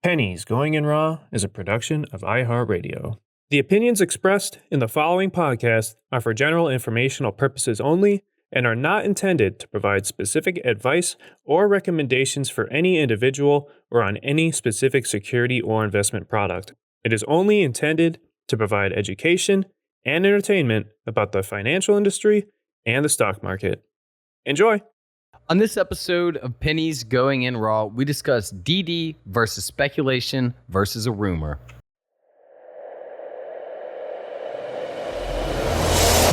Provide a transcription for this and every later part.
Pennies Going in Raw is a production of iHeartRadio. The opinions expressed in the following podcast are for general informational purposes only and are not intended to provide specific advice or recommendations for any individual or on any specific security or investment product. It is only intended to provide education and entertainment about the financial industry and the stock market. Enjoy! On this episode of Pennies Going in Raw, we discuss DD versus speculation versus a rumor.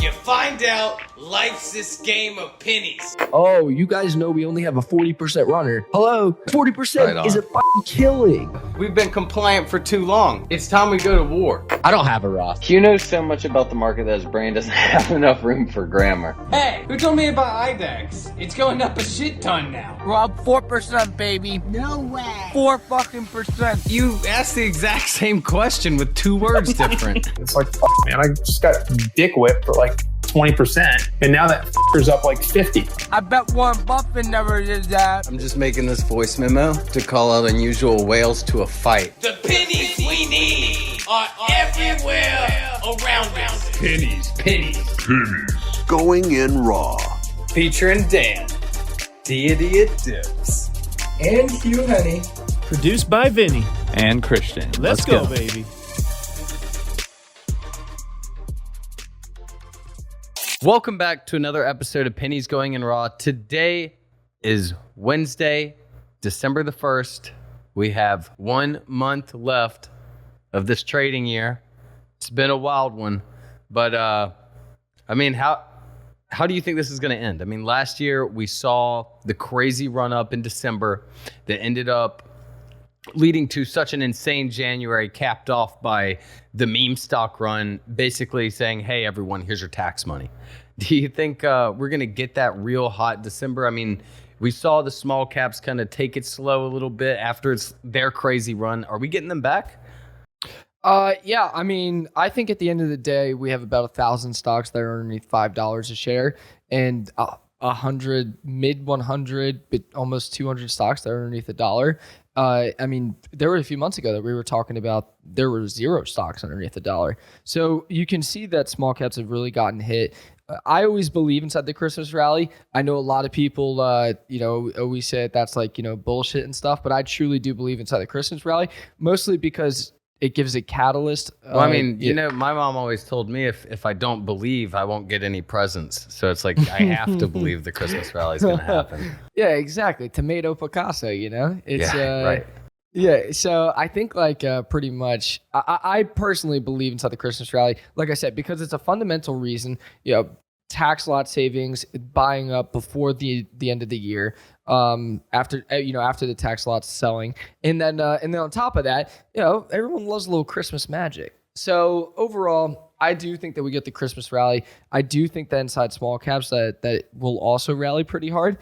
You find out life's this game of pennies. Oh, you guys know we only have a 40% runner. Hello? 40% is a fucking killing. We've been compliant for too long. It's time we go to war. I don't have a Roth. Hugh knows so much about the market that his brain doesn't have enough room for grammar. Hey, who told me about IDEX? It's going up a shit ton now. Rob, 4%, baby. No way. 4 fucking percent. You asked the exact same question with 2 words different. It's like, man, I just got dick whipped for like 20%, and now that f***er's up like 50. I bet Warren Buffett never did that. I'm just making this voice memo to call out unusual whales to a fight. The pennies we need are everywhere around us. Pennies. Going in Raw. Featuring Dan, Deity of Dips, And Hugh Honey. Produced by Vinny. And Christian. Let's go, baby. Welcome back to another episode of Pennies Going in Raw. Today is Wednesday, December the 1st. We have 1 month left of this trading year. It's been a wild one, but how do you think this is going to end? I mean, last year we saw the crazy run up in December that ended up leading to such an insane January, capped off by the meme stock run, basically saying, hey, everyone, here's your tax money. Do you think we're going to get that real hot December? I mean, we saw the small caps kind of take it slow a little bit after their crazy run. Are we getting them back? Yeah, I mean, I think at the end of the day, we have about 1,000 stocks that are underneath $5 a share, and 100, mid 100, but almost 200 stocks that are underneath $1. I mean, there were a few months ago that we were talking about there were 0 stocks underneath $1. So you can see that small caps have really gotten hit. I always believe inside the Christmas rally. I know a lot of people, always say that's like, bullshit and stuff, but I truly do believe inside the Christmas rally, mostly because it gives a catalyst. Well, I mean, my mom always told me if I don't believe, I won't get any presents. So it's like I have to believe the Christmas rally is going to happen. Yeah, exactly. Tomato Picasso, It's right. Yeah, so I think pretty much, I personally believe inside the Christmas rally, like I said, because it's a fundamental reason, tax lot savings, buying up before the end of the year, after the tax lots selling, and then on top of that, everyone loves a little Christmas magic. So overall, I do think that we get the Christmas rally. I do think that inside small caps that will also rally pretty hard.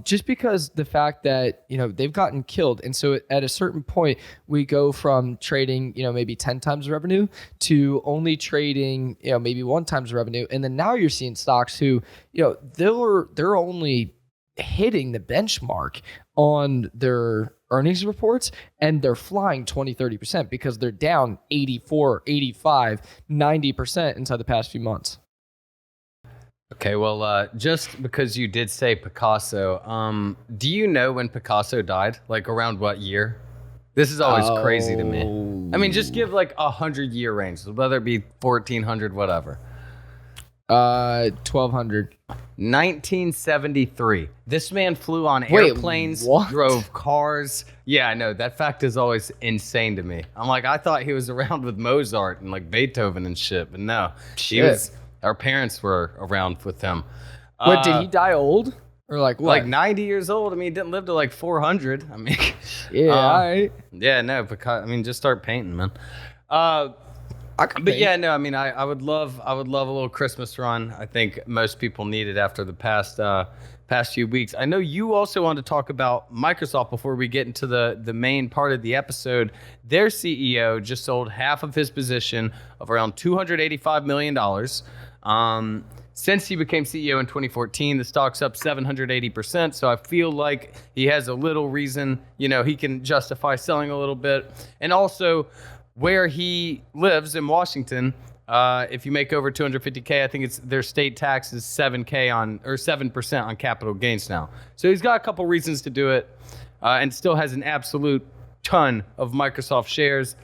Just because the fact that, they've gotten killed. And so at a certain point, we go from trading, maybe 10 times revenue to only trading, maybe 1 times revenue. And then now you're seeing stocks who, they're only hitting the benchmark on their earnings reports, and they're flying 20, 30% because they're down 84, 85, 90% inside the past few months. Okay, well, just because you did say Picasso, do you know when Picasso died? Like around what year? This is always crazy to me. I mean, just give like 100-year range, whether it be 1400, whatever. 1200. 1973. This man flew on airplanes, drove cars. Yeah, I know. That fact is always insane to me. I'm like, I thought he was around with Mozart and like Beethoven and shit, but no. Our parents were around with him. What, did he die old? Or like what? Like 90 years old. I mean, he didn't live to like 400. I mean, yeah, all right. Yeah, no, because just start painting, man. Yeah, no, I mean, I would love a little Christmas run. I think most people need it after the past few weeks. I know you also want to talk about Microsoft before we get into the main part of the episode. Their CEO just sold half of his position of around $285 million. since he became CEO in 2014, the stock's up 780%. So I feel like he has a little reason, he can justify selling a little bit. And also where he lives in Washington, if you make over 250K, I think their state tax is 7% on capital gains now. So he's got a couple reasons to do it, and still has an absolute ton of Microsoft shares.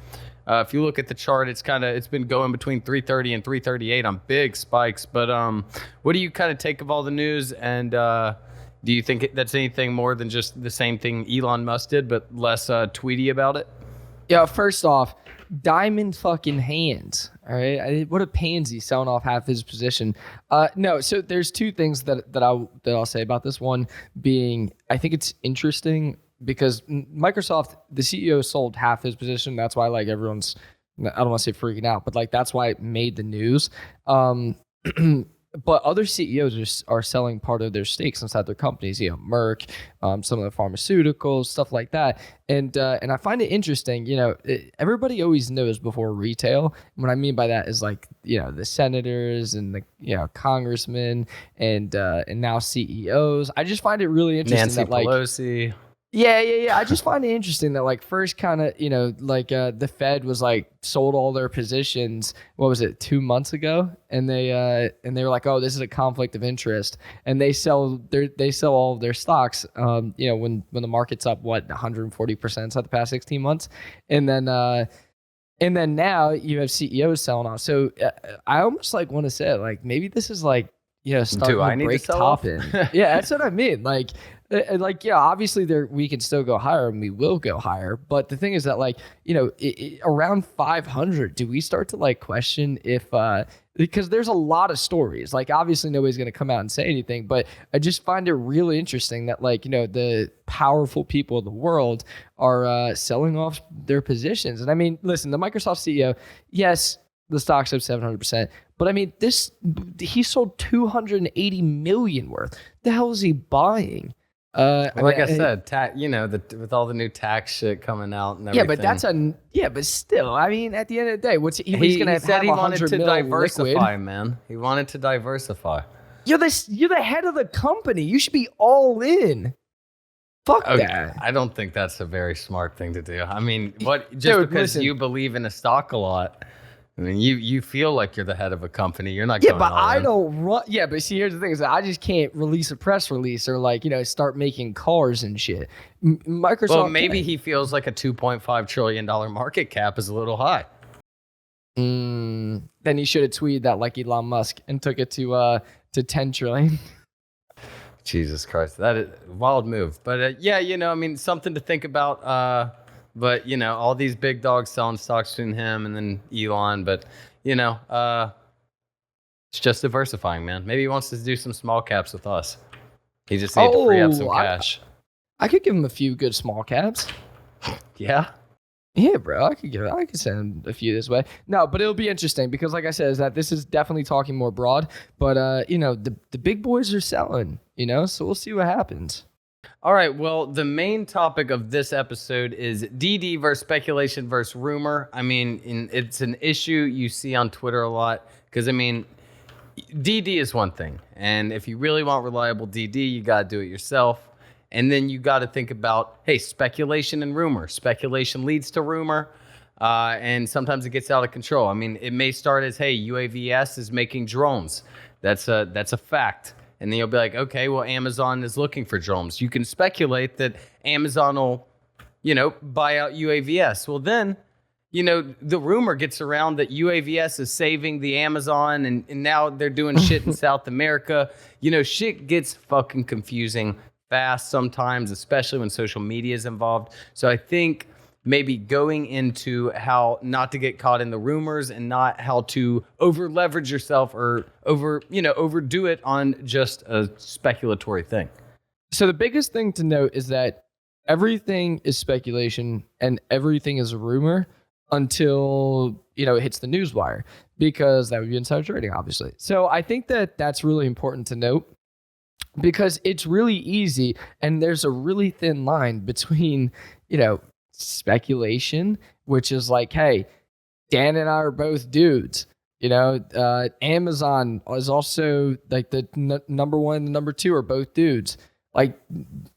If you look at the chart, it's been going between 330 and 338 on big spikes. But what do you kind of take of all the news? And do you think that's anything more than just the same thing Elon Musk did, but less tweety about it? Yeah, first off, diamond fucking hands. All right, what a pansy selling off half his position. No, so there's two things that I'll say about this. One being, I think it's interesting because Microsoft, the CEO sold half his position. That's why everyone's, I don't want to say freaking out, but that's why it made the news. But other CEOs are selling part of their stakes inside their companies, Merck, some of the pharmaceuticals, stuff like that. And I find it interesting, everybody always knows before retail. What I mean by that is the senators and the congressmen and now CEOs. I just find it really interesting Nancy Pelosi. Yeah. I just find it interesting that first kind of, the Fed was sold all their positions. What was it, 2 months ago? And they were like, oh, this is a conflict of interest. And they sell all of their stocks, when the market's up, 140% the past 16 months. And then now you have CEOs selling off. So I almost want to say maybe this is starting to break top in. Yeah, that's what I mean. Obviously we can still go higher and we will go higher. But the thing is that around 500, do we start to question if, because there's a lot of stories, obviously nobody's going to come out and say anything, but I just find it really interesting that the powerful people of the world are selling off their positions. And I mean, listen, the Microsoft CEO, yes, the stock's up 700%. But I mean, he sold 280 million worth. The hell is he buying? I said, with all the new tax shit coming out and everything. But still, I mean, at the end of the day, he going to have he wanted to diversify, man. He wanted to diversify. You're the head of the company. You should be all in. Fuck that. I don't think that's a very smart thing to do. I mean, because you believe in a stock a lot. I mean, you feel like you're the head of a company. You're not. Yeah, but I don't run. Yeah, but see, here's the thing: is that I just can't release a press release or start making cars and shit. Microsoft. Well, maybe he feels like a $2.5 trillion market cap is a little high. Then he should have tweeted that like Elon Musk and took it to 10 trillion. Jesus Christ, that is a wild move. But I mean, something to think about. But, all these big dogs selling stocks between him and then Elon. But, it's just diversifying, man. Maybe he wants to do some small caps with us. He just needs to free up some cash. I could give him a few good small caps. Yeah? Yeah, bro. I could send a few this way. No, but it'll be interesting because, like I said, is that this is definitely talking more broad. But, the big boys are selling, so we'll see what happens. All right, well, the main topic of this episode is DD versus speculation versus rumor. I mean, it's an issue you see on Twitter a lot because, I mean, DD is one thing. And if you really want reliable DD, you got to do it yourself. And then you got to think about, hey, speculation and rumor. Speculation leads to rumor, and sometimes it gets out of control. I mean, it may start as, hey, UAVS is making drones. That's a fact. And then you'll be like, okay, well, Amazon is looking for drones. You can speculate that Amazon will, buy out UAVS. Well, then, the rumor gets around that UAVS is saving the Amazon and now they're doing shit in South America. Shit gets fucking confusing fast sometimes, especially when social media is involved. So I think maybe going into how not to get caught in the rumors and not how to over leverage yourself or overdo it on just a speculatory thing. So the biggest thing to note is that everything is speculation and everything is a rumor until, it hits the newswire, because that would be insider trading, obviously. So I think that that's really important to note because it's really easy. And there's a really thin line between, speculation, which is like, hey, Dan and I are both dudes. Amazon is also like the number one and the number two are both dudes. Like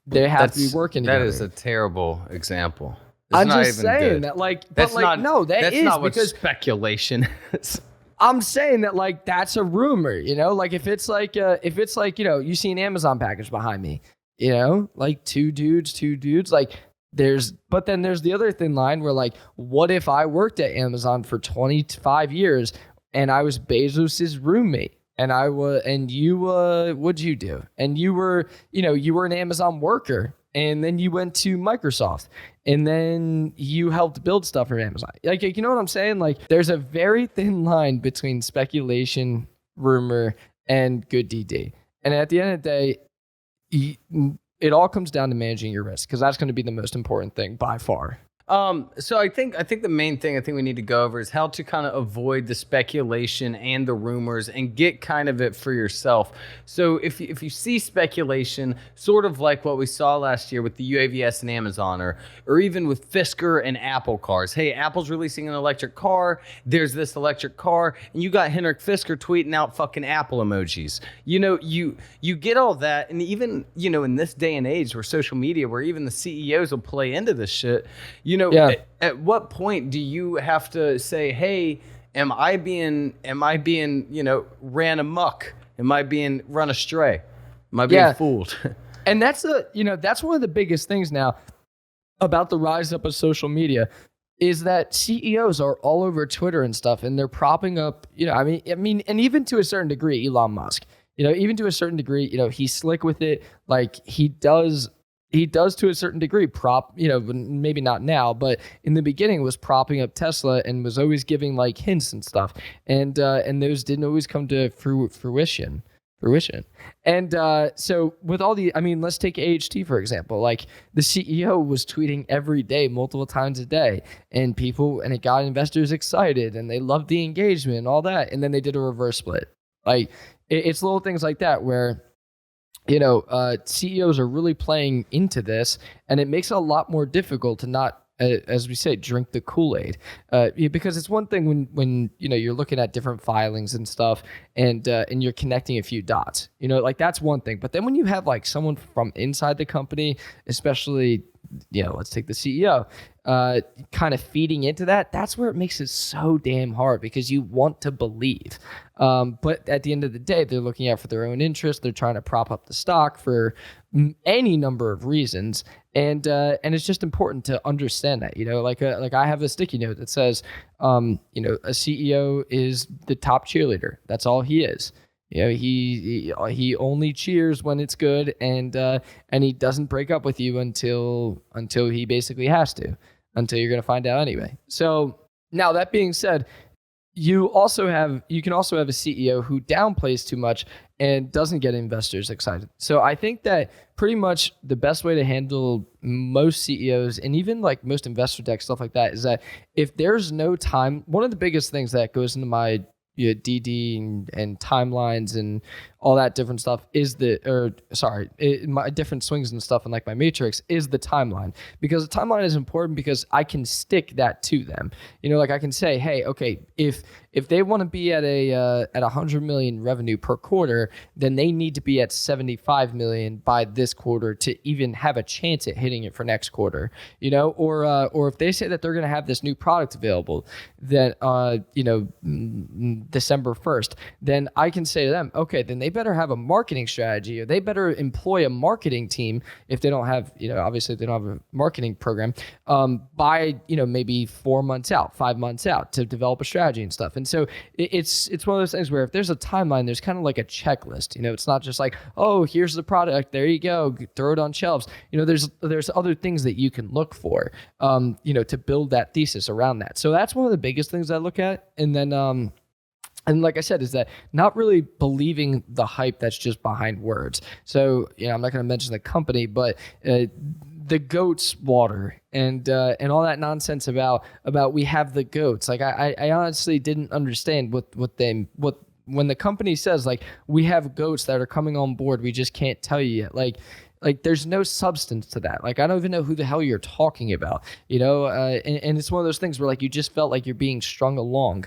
they have to be working together. That is a terrible example. I'm just saying that that's not what speculation is. I'm saying that that's a rumor, if it's like you see an Amazon package behind me, two dudes, but then there's the other thin line where what if I worked at Amazon for 25 years and I was Bezos's roommate and what'd you do? And you were an Amazon worker and then you went to Microsoft and then you helped build stuff for Amazon. You know what I'm saying? There's a very thin line between speculation, rumor, and good DD. And at the end of the day, it all comes down to managing your risk because that's going to be the most important thing by far. So I think the main thing I think we need to go over is how to kind of avoid the speculation and the rumors and get kind of it for yourself. So if you see speculation, sort of like what we saw last year with the UAVS and Amazon, or even with Fisker and Apple cars. Hey, Apple's releasing an electric car. There's this electric car, and you got Henrik Fisker tweeting out fucking Apple emojis. You get all that, and even in this day and age where social media, where even the CEOs will play into this shit. At what point do you have to say, hey, am I being ran amok? Am I being run astray? Am I being fooled? And that's that's one of the biggest things now about the rise up of social media is that CEOs are all over Twitter and stuff, and they're propping up, and even to a certain degree, Elon Musk, even to a certain degree, he's slick with it. He does to a certain degree maybe not now, but in the beginning was propping up Tesla and was always giving hints and stuff. And those didn't always come to fruition. And so with all let's take AHT, for example, the CEO was tweeting every day, multiple times a day, and it got investors excited and they loved the engagement and all that. And then they did a reverse split. It's little things like that where, CEOs are really playing into this, and it makes it a lot more difficult to not, as we say, drink the Kool-Aid. Because it's one thing when you're looking at different filings and stuff, and you're connecting a few dots. That's one thing. But then when you have someone from inside the company, especially let's take the CEO, kind of feeding into that, that's where it makes it so damn hard because you want to believe. But at the end of the day, they're looking out for their own interest. They're trying to prop up the stock for any number of reasons. And it's just important to understand that, I have a sticky note that says, a CEO is the top cheerleader. That's all he is. He only cheers when it's good, and he doesn't break up with you until he basically has to, until you're going to find out anyway. So now that being said, you can also have a CEO who downplays too much and doesn't get investors excited. So I think that pretty much the best way to handle most CEOs and even most investor decks, stuff like that, is that if there's no time, one of the biggest things that goes into my DD and timelines and all that different stuff my different swings and stuff in my matrix is the timeline, because the timeline is important because I can stick that to them. I can say, hey, okay, if they want to be at 100 million revenue per quarter, then they need to be at 75 million by this quarter to even have a chance at hitting it for next quarter, or if they say that they're going to have this new product available that December 1st, then I can say to them, okay, then they better have a marketing strategy, or they better employ a marketing team if they don't have, obviously they don't have a marketing program, by, maybe 4 months out, 5 months out to develop a strategy and stuff. And so it's one of those things where if there's a timeline, there's kind of like a checklist, it's not just oh, here's the product, there you go, throw it on shelves. There's other things that you can look for, to build that thesis around that. So that's one of the biggest things I look at. And then, and like I said, is that not really believing the hype that's just behind words. So, I'm not going to mention the company, but the goats water and all that nonsense about we have the goats. I honestly didn't understand what when the company says we have goats that are coming on board, we just can't tell you yet. Like there's no substance to that. Like I don't even know who the hell you're talking about, and it's one of those things where like you just felt like you're being strung along.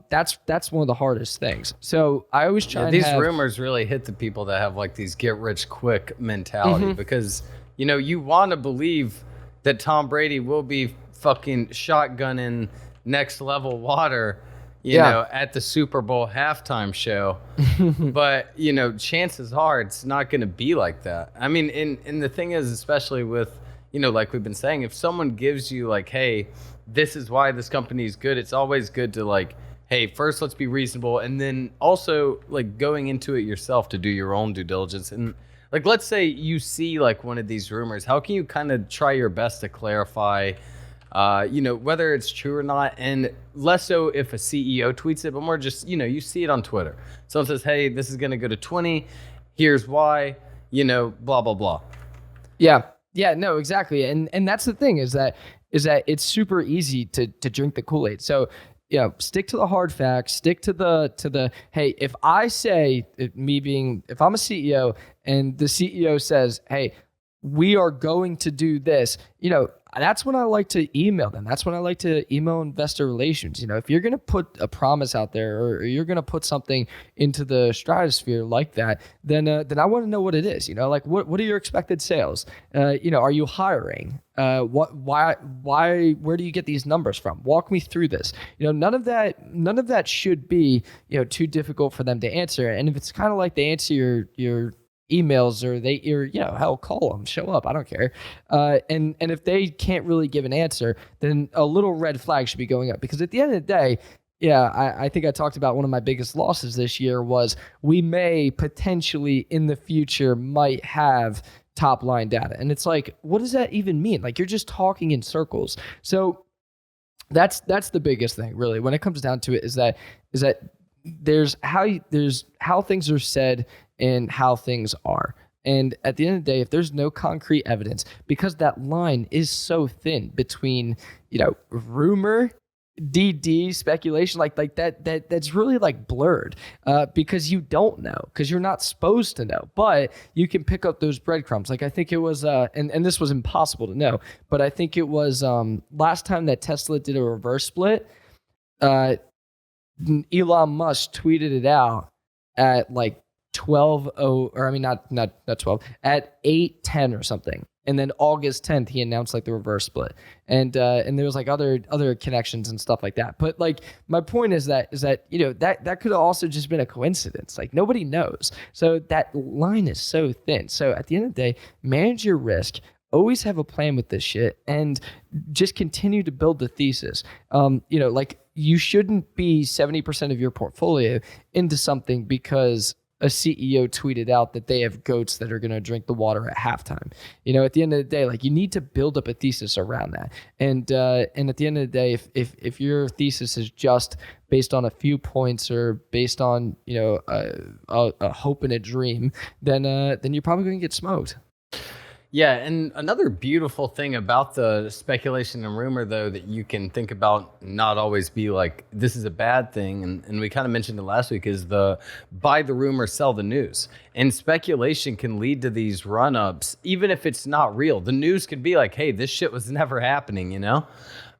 That's one of the hardest things. So I always try these rumors really hit the people that have like these get rich quick mentality because you want to believe that Tom Brady will be fucking shotgunning next level water at the Super Bowl halftime show. But, chances are it's not going to be like that. I mean, and the thing is, especially with, like we've been saying, if someone gives you like, hey, this is why this company is good, it's always good to like, hey, first let's be reasonable. And then also like going into it yourself to do your own due diligence. And like, let's say you see like one of these rumors, how can you kind of try your best to clarify whether it's true or not, and less so if a CEO tweets it, but more just, you see it on Twitter. Someone says, hey, this is going to go to 20. Here's why, blah, blah, blah. Yeah. Yeah, no, exactly. And that's the thing is that it's super easy to drink the Kool-Aid. So, stick to the hard facts, stick to the, hey, if I say if I'm a CEO and the CEO says, hey, we are going to do this, that's when I like to email them. That's when I like to email investor relations. If you're going to put a promise out there or you're going to put something into the stratosphere like that, then I want to know what it is. Like what are your expected sales? Are you hiring? Why, where do you get these numbers from? Walk me through this. None of that should be, too difficult for them to answer. And if it's kind of like they answer your emails or hell, call them, show up, I don't care. And if they can't really give an answer, then a little red flag should be going up, because at the end of the day, I think I talked about one of my biggest losses this year was we may potentially in the future might have top line data. And it's like, what does that even mean? Like you're just talking in circles. So that's the biggest thing really when it comes down to it is that there's how things are said and how things are. And at the end of the day, if there's no concrete evidence, because that line is so thin between, rumor, DD, speculation, like that's really like blurred because you don't know, because you're not supposed to know, but you can pick up those breadcrumbs. Like I think it was, and this was impossible to know, but I think it was last time that Tesla did a reverse split, Elon Musk tweeted it out at like 8:10 or something, and then August 10th he announced like the reverse split, and there was like other connections and stuff like that. But like my point is that that could have also just been a coincidence. Like nobody knows. So that line is so thin. So at the end of the day, manage your risk. Always have a plan with this shit, and just continue to build the thesis. Like you shouldn't be 70% of your portfolio into something because a CEO tweeted out that they have goats that are going to drink the water at halftime. At the end of the day, like you need to build up a thesis around that. And at the end of the day, if your thesis is just based on a few points or based on, a hope and a dream, then you're probably going to get smoked. Yeah, and another beautiful thing about the speculation and rumor, though, that you can think about, not always be like, this is a bad thing, and we kind of mentioned it last week, is the buy the rumor, sell the news. And speculation can lead to these run-ups, even if it's not real. The news could be like, hey, this shit was never happening,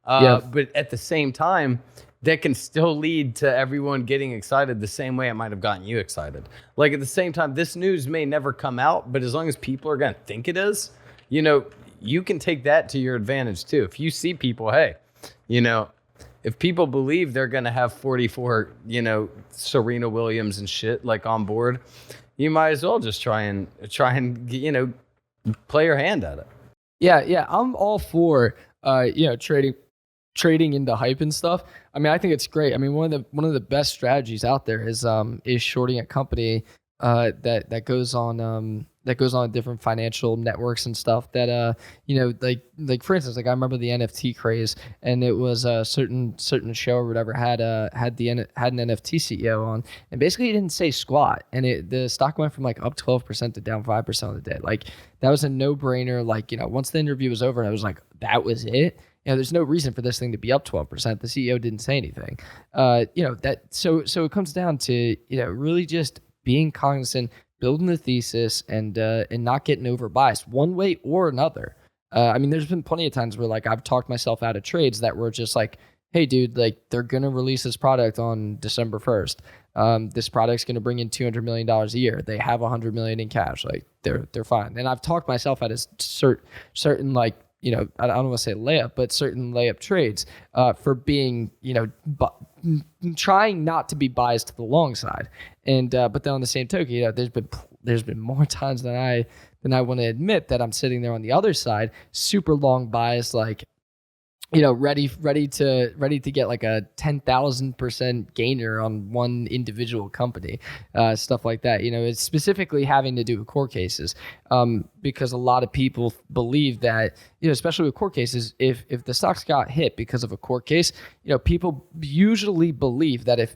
But at the same time, that can still lead to everyone getting excited the same way it might have gotten you excited. Like at the same time, this news may never come out, but as long as people are going to think it is, you can take that to your advantage too. If you see people, hey, if people believe they're going to have 44, Serena Williams and shit like on board, you might as well just try and play your hand at it. Yeah. I'm all for, trading into hype and stuff. I mean, I think it's great. I mean, one of the best strategies out there is shorting a company that goes on different financial networks and stuff that like for instance, like I remember the NFT craze, and it was a certain show or whatever had an NFT CEO on, and basically he didn't say squat, and the stock went from like up 12% to down 5% on the day. Like that was a no-brainer. Like, once the interview was over and I was like, that was it. There's no reason for this thing to be up 12%. The CEO didn't say anything. So it comes down to, really just being cognizant, building the thesis and not getting over biased one way or another. I mean, there's been plenty of times where like I've talked myself out of trades that were just like, hey, dude, like they're going to release this product on December 1st. This product's going to bring in $200 million a year. They have $100 million in cash. Like they're fine. And I've talked myself out of certain like, you know, I don't want to say layup, but certain layup trades for being, you know, trying not to be biased to the long side. And but then on the same token, you know, there's been more times than I want to admit that I'm sitting there on the other side, super long bias, like, you know, ready to get like a 10,000% gainer on one individual company, stuff like that. You know, it's specifically having to do with court cases, because a lot of people believe that, you know, especially with court cases, if the stocks got hit because of a court case, you know, people usually believe that if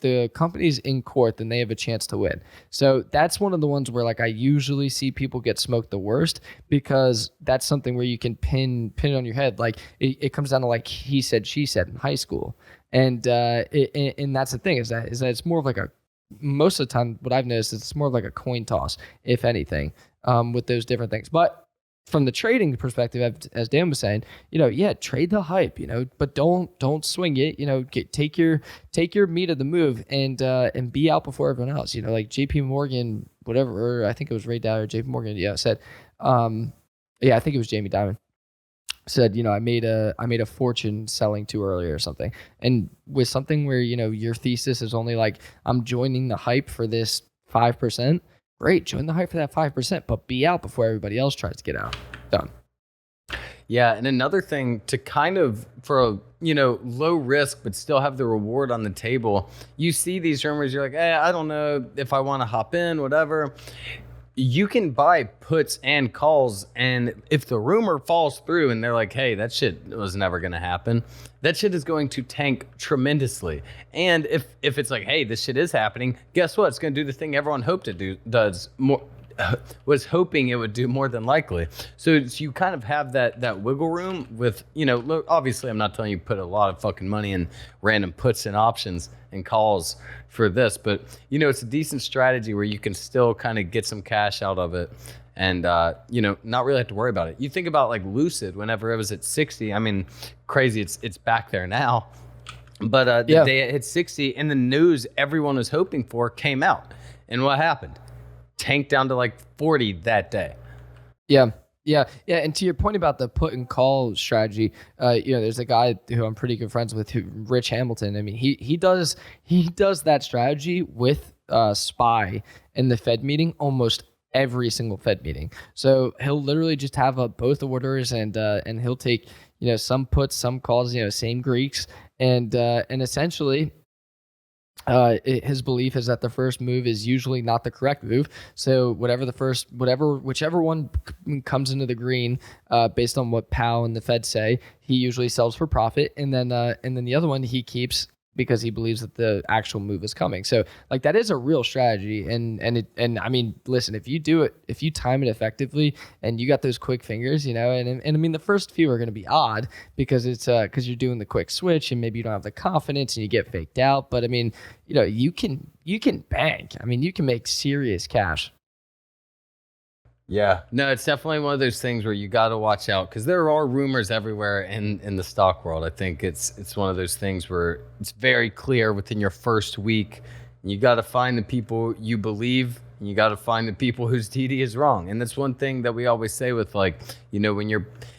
the company's in court, then they have a chance to win. So that's one of the ones where like I usually see people get smoked the worst, because that's something where you can pin it on your head. Like it comes down to like he said, she said in high school. And that's the thing is that it's more of like most of the time what I've noticed is it's more of like a coin toss, if anything, with those different things. But from the trading perspective, as Dan was saying, you know, yeah, trade the hype, you know, but don't swing it, you know, take your meat of the move and be out before everyone else. You know, like JP Morgan, whatever, or I think it was Ray Dalio or JP Morgan, said, I think it was Jamie Dimon, said, you know, I made a fortune selling too early or something. And with something where, you know, your thesis is only like, I'm joining the hype for this 5%. Great, join the hype for that 5%, but be out before everybody else tries to get out. Done. Yeah, and another thing to kind of, for a, you know, low risk, but still have the reward on the table, you see these rumors, you're like, hey, I don't know if I want to hop in, whatever. You can buy puts and calls, and if the rumor falls through and they're like, hey, that shit was never going to happen, that shit is going to tank tremendously. And if it's like, hey, this shit is happening, guess what? It's going to do the thing everyone hoped it does more. Was hoping it would do more than likely. So you kind of have that wiggle room with, you know, obviously I'm not telling you put a lot of fucking money in random puts and options and calls for this, but, you know, it's a decent strategy where you can still kind of get some cash out of it and, you know, not really have to worry about it. You think about like Lucid, whenever it was at 60, I mean, crazy, it's back there now. But the day it hit 60 and the news everyone was hoping for came out. And what happened? Tanked down to like 40 that day. Yeah. And to your point about the put and call strategy, you know, there's a guy who I'm pretty good friends with, Rich Hamilton. I mean, he does that strategy with SPY in the Fed meeting almost every single Fed meeting. So he'll literally just have both orders and he'll take, you know, some puts, some calls, you know, same Greeks, and essentially. His belief is that the first move is usually not the correct move. So whichever one comes into the green, based on what Powell and the Fed say, he usually sells for profit, and then the other one he keeps because he believes that the actual move is coming. So like that is a real strategy, and I mean, listen, if you time it effectively and you got those quick fingers, you know, and I mean the first few are going to be odd because it's because you're doing the quick switch and maybe you don't have the confidence and you get faked out, but I mean, you know, you can bank. I mean, you can make serious cash. Yeah, no, it's definitely one of those things where you got to watch out because there are rumors everywhere in the stock world. I think it's one of those things where it's very clear within your first week. You got to find the people you believe, and you got to find the people whose DD is wrong. And that's one thing that we always say with, like, you know,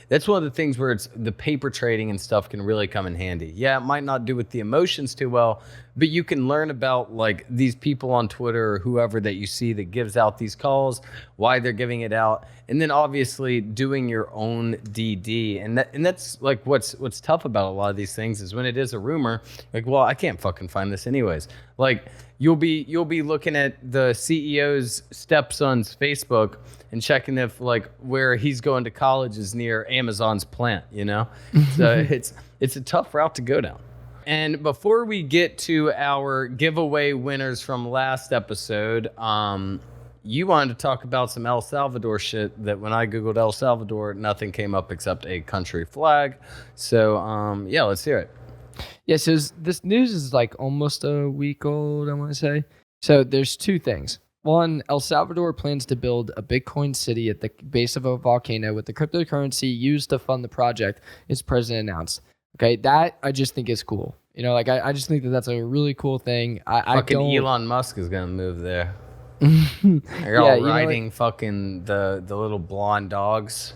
that's one of the things where it's the paper trading and stuff can really come in handy. Yeah, it might not do with the emotions too well, but you can learn about like these people on Twitter or whoever that you see that gives out these calls, why they're giving it out, and then obviously doing your own DD. And that's like what's tough about a lot of these things is when it is a rumor, like, well, I can't fucking find this anyways. Like you'll be looking at the CEO's stepson's Facebook and checking if like where he's going to college is near Amazon's plant, you know? So it's a tough route to go down. And before we get to our giveaway winners from last episode, you wanted to talk about some El Salvador shit that when I Googled El Salvador, nothing came up except a country flag. So, yeah, let's hear it. Yeah, so this news is like almost a week old, I want to say. So there's two things. One, El Salvador plans to build a Bitcoin city at the base of a volcano with the cryptocurrency used to fund the project, its president announced. Okay, that I just think is cool. You know, like I just think that that's a really cool thing. Elon Musk is gonna move there. They're all riding fucking the little blonde dogs.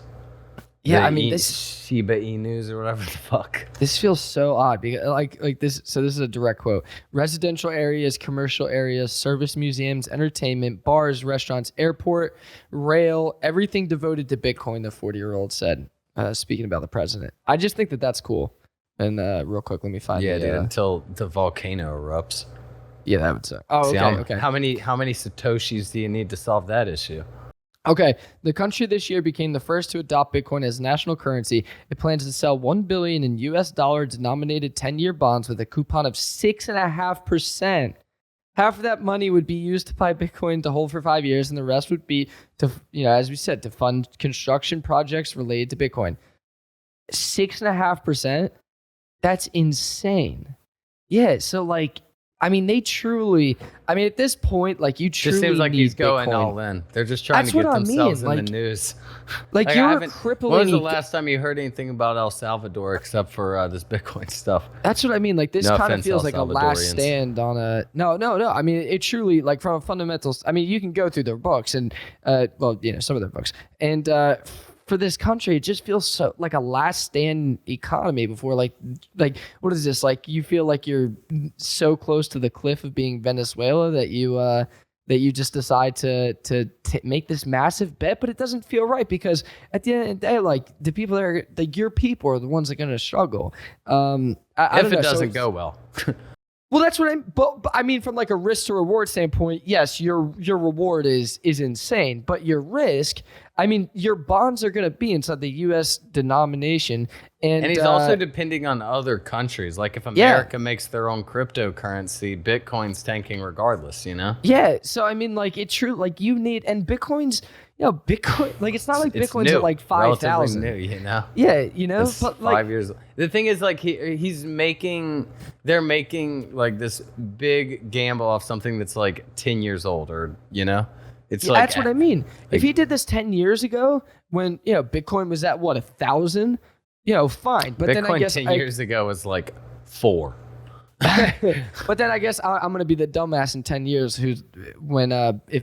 Yeah, I mean, this Shiba Inus or whatever the fuck. This feels so odd because like this. So this is a direct quote: residential areas, commercial areas, service museums, entertainment, bars, restaurants, airport, rail, everything devoted to Bitcoin. The 40-year-old said, speaking about the president. I just think that that's cool. And real quick, let me find. Yeah, dude. Until the volcano erupts. Yeah, that would suck. Oh, okay. How many satoshis do you need to solve that issue? Okay, the country this year became the first to adopt Bitcoin as national currency. It plans to sell $1 billion in U.S. dollar-denominated 10-year bonds with a coupon of 6.5%. Half of that money would be used to buy Bitcoin to hold for 5 years, and the rest would be to, as we said, to fund construction projects related to Bitcoin. 6.5%. That's insane. Yeah, so like. I mean, at this point, like, you truly just seems like he's going Bitcoin. All in. They're just trying to get themselves in the news. Like you're crippling. When was the last time you heard anything about El Salvador except for this Bitcoin stuff? That's what I mean. Like, this kind of feels like a last stand on a... No. I mean, it truly, like, from a fundamentals... I mean, you can go through their books and, some of their books. And for this country, it just feels so like a last stand economy before like what is this, like you feel like you're so close to the cliff of being Venezuela that you just decide to make this massive bet, but it doesn't feel right because at the end of the day, like the people that are like your people are the ones that are going to struggle. If it doesn't go well. Well, that's what but I mean, from like a risk to reward standpoint, yes, your reward is insane, but your risk, I mean, your bonds are going to be inside the U.S. denomination, and he's also depending on other countries. Like if America makes their own cryptocurrency, Bitcoin's tanking regardless. You know? Yeah. So I mean, like it's true. Like you need, and Bitcoin's. Bitcoin, like it's not like Bitcoin's new, at like 5,000. New, you know. Yeah, but like 5 years. The thing is, like they're making like this big gamble off something that's like 10 years old, or it's like that's what I mean. If he did this 10 years ago, when Bitcoin was at what 1,000, fine. But Bitcoin then I guess 10 years ago was like 4. But then I guess I'm gonna be the dumbass in 10 years if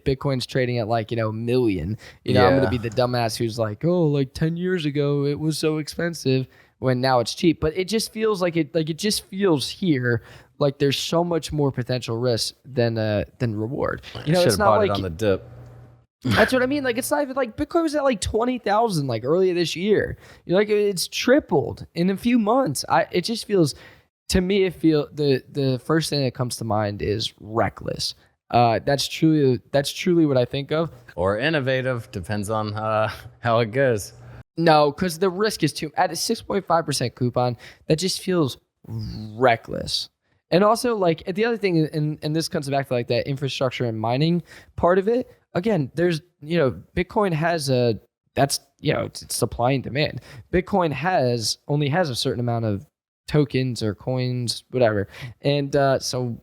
Bitcoin's trading at like $1 million, I'm gonna be the dumbass who's like, oh, like 10 years ago it was so expensive when now it's cheap. But it just feels like it just feels here like there's so much more potential risk than reward. It's not like on the dip. That's what I mean. Like it's not even like Bitcoin was at like 20,000 like earlier this year. Like it's tripled in a few months. It just feels. To me, it feels the first thing that comes to mind is reckless. That's truly what I think of. Or innovative, depends on how it goes. No, because the risk is too at a 6.5% coupon. That just feels reckless. And also, like the other thing, and this comes back to like that infrastructure and mining part of it. Again, there's Bitcoin has it's supply and demand. Bitcoin only has a certain amount of tokens or coins, whatever. And so,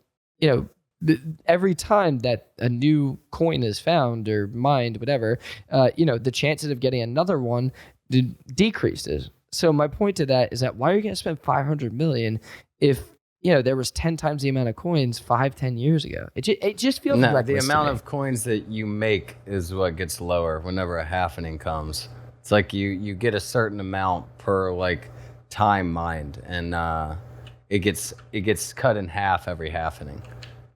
every time that a new coin is found or mined, whatever, the chances of getting another one decreases. So my point to that is that why are you going to spend $500 million if there was 10 times the amount of coins 5-10 years ago? It just feels reckless. The amount of coins that you make is what gets lower whenever a halvening comes. It's like you get a certain amount per like time mined, and it gets cut in half every halvening.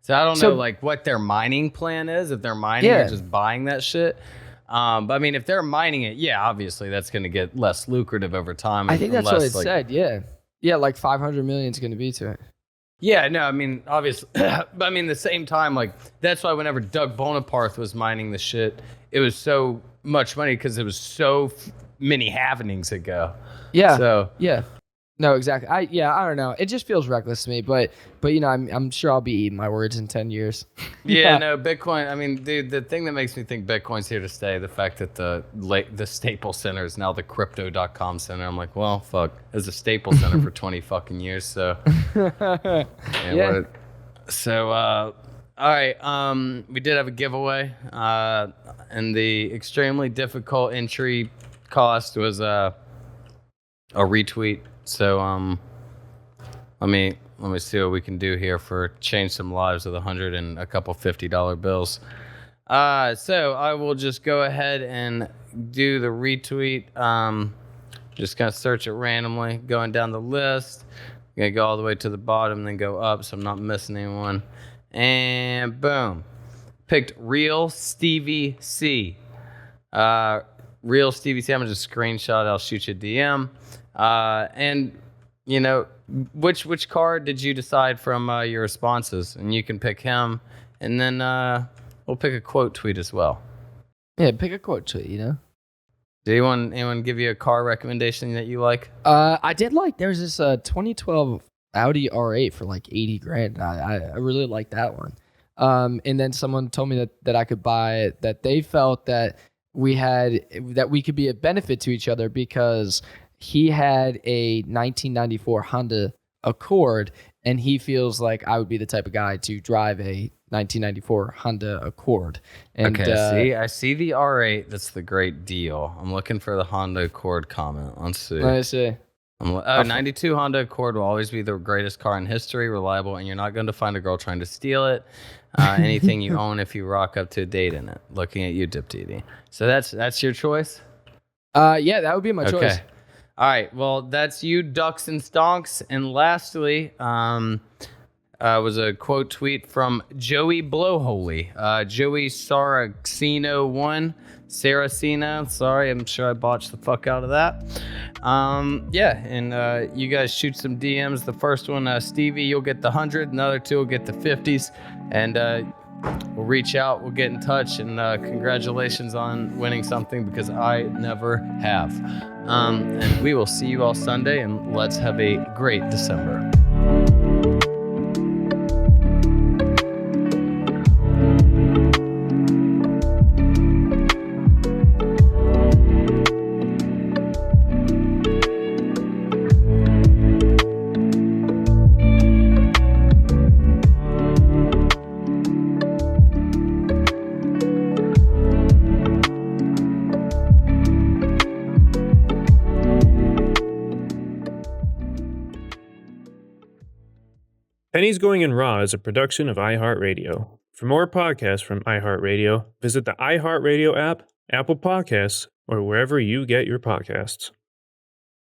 So I don't know like what their mining plan is, if they're mining or just buying that shit. But I mean, if they're mining it, obviously that's going to get less lucrative over time. I think that's what it said. Yeah, like 500 million is going to be to it. Yeah, no, I mean, obviously, but I mean, the same time, like that's why whenever Doug Bonaparte was mining the shit, it was so much money because it was so many halvenings ago. Yeah. So yeah. No, exactly. I don't know. It just feels reckless to me, but I'm sure I'll be eating my words in 10 years. No, Bitcoin. I mean, dude, the thing that makes me think Bitcoin's here to stay, the fact that the Staples Center is now the Crypto.com Center. I'm like, well, fuck, it was a Staples Center for 20 fucking years. So, All right. We did have a giveaway, and the extremely difficult entry cost was a retweet. So let me see what we can do here for change some lives with 100 and a couple $50 bills. So I will just go ahead and do the retweet. Just gonna search it randomly, going down the list. I'm gonna go all the way to the bottom, then go up, so I'm not missing anyone. And boom, picked Real Stevie C. Real Stevie C. I'm gonna just screenshot it. I'll shoot you a DM. And you know, which card did you decide from your responses? And you can pick him, and then we'll pick a quote tweet as well. Yeah, pick a quote tweet. You know. Did anyone give you a car recommendation that you like? I did like. There's this 2012 Audi R8 for like 80 grand. I really like that one. And then someone told me that I could buy it. That they felt that we could be a benefit to each other because he had a 1994 Honda Accord, and he feels like I would be the type of guy to drive a 1994 Honda Accord. And, okay, I see the R8. That's the great deal. I'm looking for the Honda Accord comment. Let's see. I see. 92 Honda Accord will always be the greatest car in history, reliable, and you're not going to find a girl trying to steal it. Anything you own if you rock up to a date in it. Looking at you, Dip TD. So that's your choice? Yeah, that would be my choice. All right, well, that's you, Ducks and Stonks. And lastly, was a quote tweet from Joey Blowholy. Joey Saracino1. Saracino, sorry, I'm sure I botched the fuck out of that. Yeah, and you guys shoot some DMs. The first one, Stevie, you'll get the 100. Another two will get the 50s. And we'll reach out, we'll get in touch, and congratulations on winning something because I never have. And we will see you all Sunday, and let's have a great December. Pennies Going in Raw is a production of iHeartRadio. For more podcasts from iHeartRadio, visit the iHeartRadio app, Apple Podcasts, or wherever you get your podcasts.